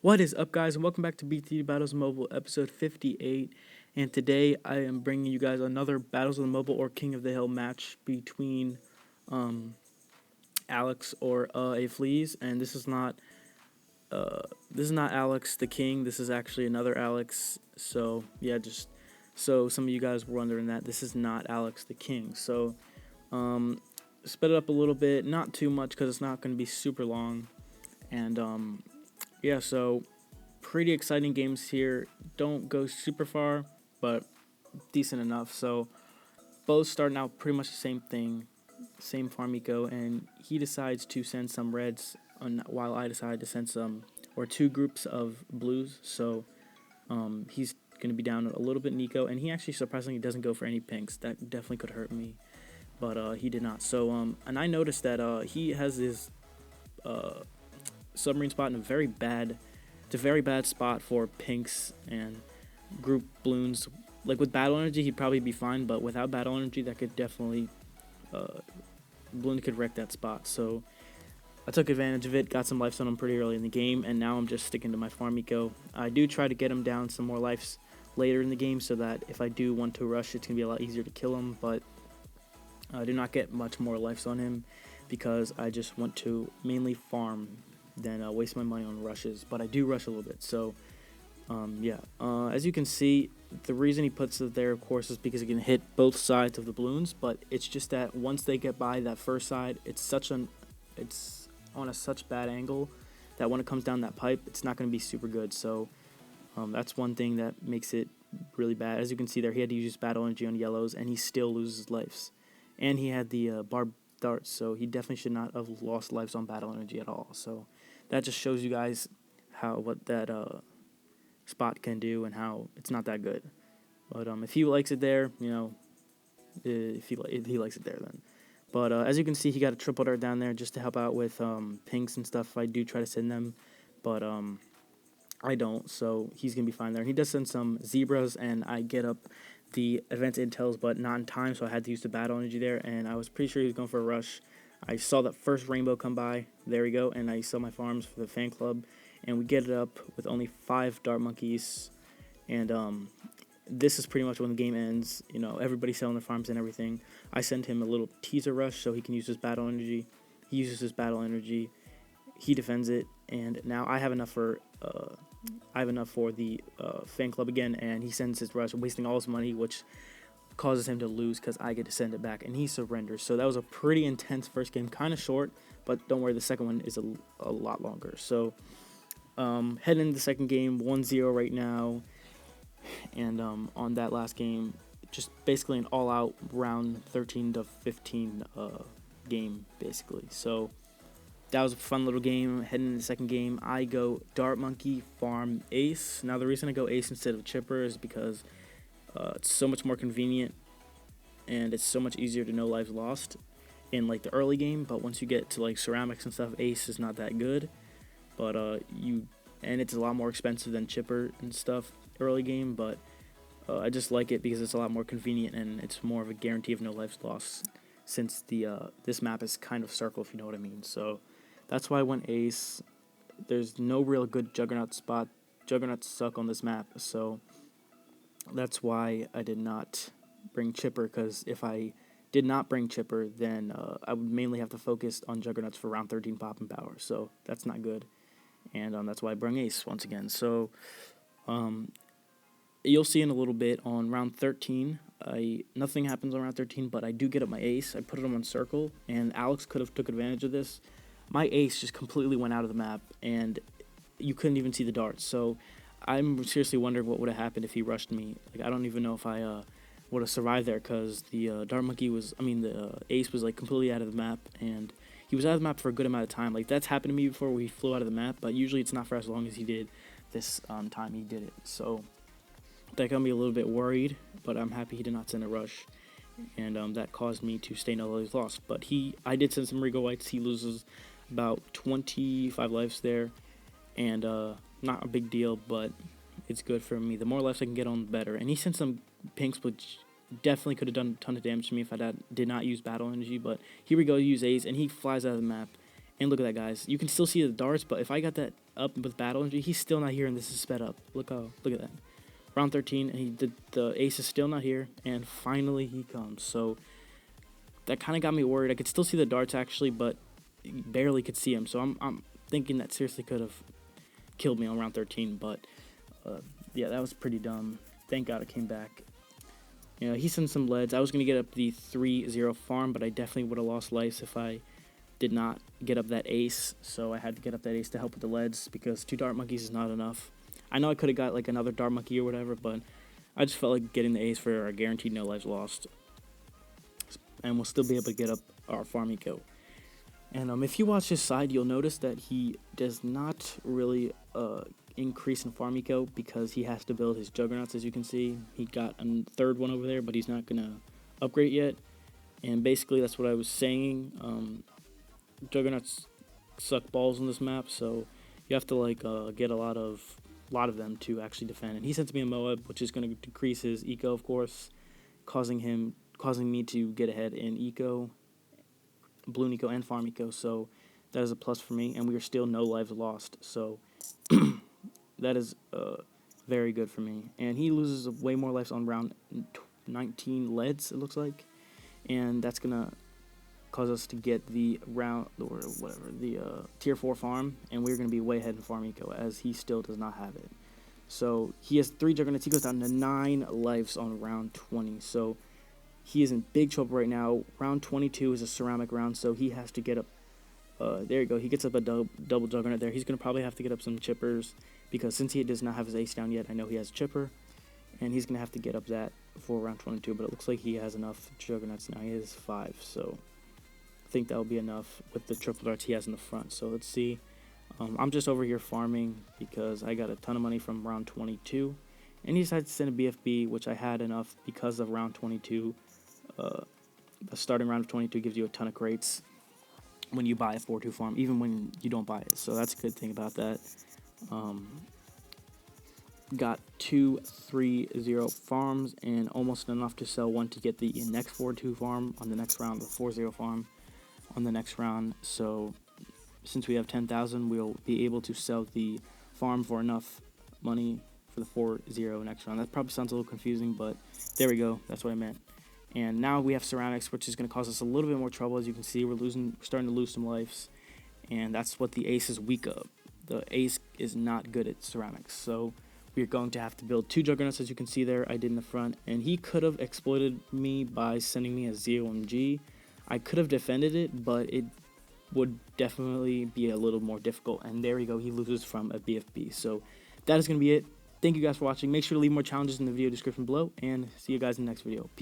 What is up, guys, and welcome back to BTD Battles Mobile, episode 58. And today I am bringing you guys another Battles of the Mobile or King of the Hill match between um, Alex or A-Flezz. And this is not Alex the King. This is actually another Alex. So yeah, just so some of you guys were wondering that this is not Alex the King. So sped it up a little bit, not too much because it's not going to be super long. And yeah, so pretty exciting games here. Don't go super far, but decent enough. So both starting out pretty much the same thing, same farm eco, and he decides to send some reds while I decide to send some, or two groups of blues. So he's going to be down a little bit in eco, and he actually surprisingly doesn't go for any pinks. That definitely could hurt me, but he did not. So and I noticed that he has his submarine spot in it's a very bad spot for pinks and group balloons. Like with battle energy, he'd probably be fine, but without battle energy, that could definitely balloon could wreck that spot. So I took advantage of it, got some lives on him pretty early in the game, and now I'm just sticking to my farm eco. I do try to get him down some more lives later in the game so that if I do want to rush, it's gonna be a lot easier to kill him. But I do not get much more lives on him because I just want to mainly farm than waste my money on rushes, but I do rush a little bit. So yeah, as you can see, the reason he puts it there, of course, is because he can hit both sides of the balloons. But it's just that once they get by that first side, it's on a such bad angle that when it comes down that pipe, it's not going to be super good. So that's one thing that makes it really bad. As you can see there, he had to use battle energy on yellows, and he still loses lives. And he had the barbed darts, so he definitely should not have lost lives on battle energy at all. So that just shows you guys what that spot can do and how it's not that good. But if he likes it there, if he likes it there, then. But as you can see, he got a triple dart down there just to help out with pinks and stuff. I do try to send them, but I don't, so he's gonna be fine there. And he does send some zebras, and I get up the advanced intels, but not in time, so I had to use the battle energy there. And I was pretty sure he was going for a rush. I saw that first rainbow come by. There we go, and I sell my farms for the fan club, and we get it up with only 5 dart monkeys. And this is pretty much when the game ends. Everybody's selling their farms and everything. I send him a little teaser rush so he can use his battle energy. He uses his battle energy. He defends it, and now I have enough for the fan club again, and he sends his rush, wasting all his money, which causes him to lose because I get to send it back, and he surrenders. So that was a pretty intense first game, kind of short, but don't worry, the second one is a lot longer. So heading into the second game, 1-0 right now, and on that last game, just basically an all-out round 13 to 15 game, basically. So that was a fun little game. Heading into the second game, I go Dart Monkey, Farm, Ace. Now, the reason I go Ace instead of Chipper is because it's so much more convenient, and it's so much easier to know lives lost in like the early game. But once you get to like ceramics and stuff, Ace is not that good. But and it's a lot more expensive than Chipper and stuff early game. But I just like it because it's a lot more convenient, and it's more of a guarantee of no lives lost, since this map is kind of circle, if you know what I mean. So that's why I went Ace. There's no real good Juggernaut spot. Juggernauts suck on this map, so that's why I did not bring Chipper, because if I did not bring Chipper, then I would mainly have to focus on Juggernauts for round 13 pop and power, so that's not good. And that's why I bring Ace once again. So you'll see in a little bit on round 13, nothing happens on round 13, but I do get up my Ace. I put it on circle, and Alex could have took advantage of this. My Ace just completely went out of the map, and you couldn't even see the darts. So I'm seriously wondering what would have happened if he rushed me. Like, I don't even know if I would have survived there, because the the Ace was like completely out of the map, and he was out of the map for a good amount of time. Like, that's happened to me before where he flew out of the map, but usually it's not for as long as he did this time he did it. So that got me a little bit worried, but I'm happy he did not send a rush, and that caused me to stay no lives lost. But I did send some Regal Whites. He loses about 25 lives there, and not a big deal, but it's good for me. The more lives I can get on, the better. And he sent some pinks, which definitely could have done a ton of damage to me if I did not use battle energy. But here we go, use Ace, and he flies out of the map, And look at that, guys. You can still see the darts, but if I got that up with battle energy, he's still not here, and this is sped up. Look at that. Round 13, and the ace is still not here, and finally he comes. So that kind of got me worried. I could still see the darts, actually, but barely could see him. So I'm thinking that seriously could have killed me on round 13, but yeah, that was pretty dumb. Thank God it came back. You know, he sent some leads. I was going to get up the 3-0 farm, but I definitely would have lost lives if I did not get up that ace. So I had to get up that ace to help with the leads, because 2 dart monkeys is not enough. I know I could have got like another dart monkey or whatever, but I just felt like getting the ace for a guaranteed no lives lost. And we'll still be able to get up our farm eco. And if you watch his side, you'll notice that he does not really increase in farm eco, because he has to build his juggernauts. As you can see, he got a third one over there, but he's not gonna upgrade yet. And basically that's what I was saying. Juggernauts suck balls on this map, so you have to like get a lot of them to actually defend. And he sent me a Moab, which is going to decrease his eco, of course, causing me to get ahead in eco, balloon eco, and farm eco. So that is a plus for me, and we are still no lives lost. So that is very good for me. And he loses way more lives on round 19 leads, it looks like, and that's gonna cause us to get the round, or whatever, the tier 4 farm, and we're going to be way ahead in farm eco, as he still does not have it. So he has 3 juggernauts. He goes down to 9 lives on round 20, so he is in big trouble right now. Round 22 is a ceramic round, so he has to get up, there you go, he gets up a double juggernaut there. He's going to probably have to get up some chippers, because since he does not have his ace down yet, I know he has chipper, and he's going to have to get up that for round 22, but it looks like he has enough juggernauts now. He has 5, so I think that will be enough with the triple darts he has in the front. So let's see. I'm just over here farming because I got a ton of money from round 22, and he decided to send a BFB, which I had enough because of round 22. The starting round of 22 gives you a ton of crates when you buy a 4-2 farm, even when you don't buy it. So that's a good thing about that. Got 2 3-0 farms, and almost enough to sell one to get the next 4-2 farm on the next round, the 4-0 farm on the next round. So since we have 10,000, we'll be able to sell the farm for enough money for the 4-0 next round. That probably sounds a little confusing, but there we go. That's what I meant. And now we have ceramics, which is going to cause us a little bit more trouble. As you can see, we're starting to lose some lives, and that's what the ace is weak of. The ace is not good at ceramics, so we're going to have to build 2 juggernauts, as you can see there. I did in the front, and he could have exploited me by sending me a ZOMG. I could have defended it, but it would definitely be a little more difficult. And there we go, he loses from a BFB. So that is going to be it. Thank you guys for watching. Make sure to leave more challenges in the video description below, and see you guys in the next video. Peace.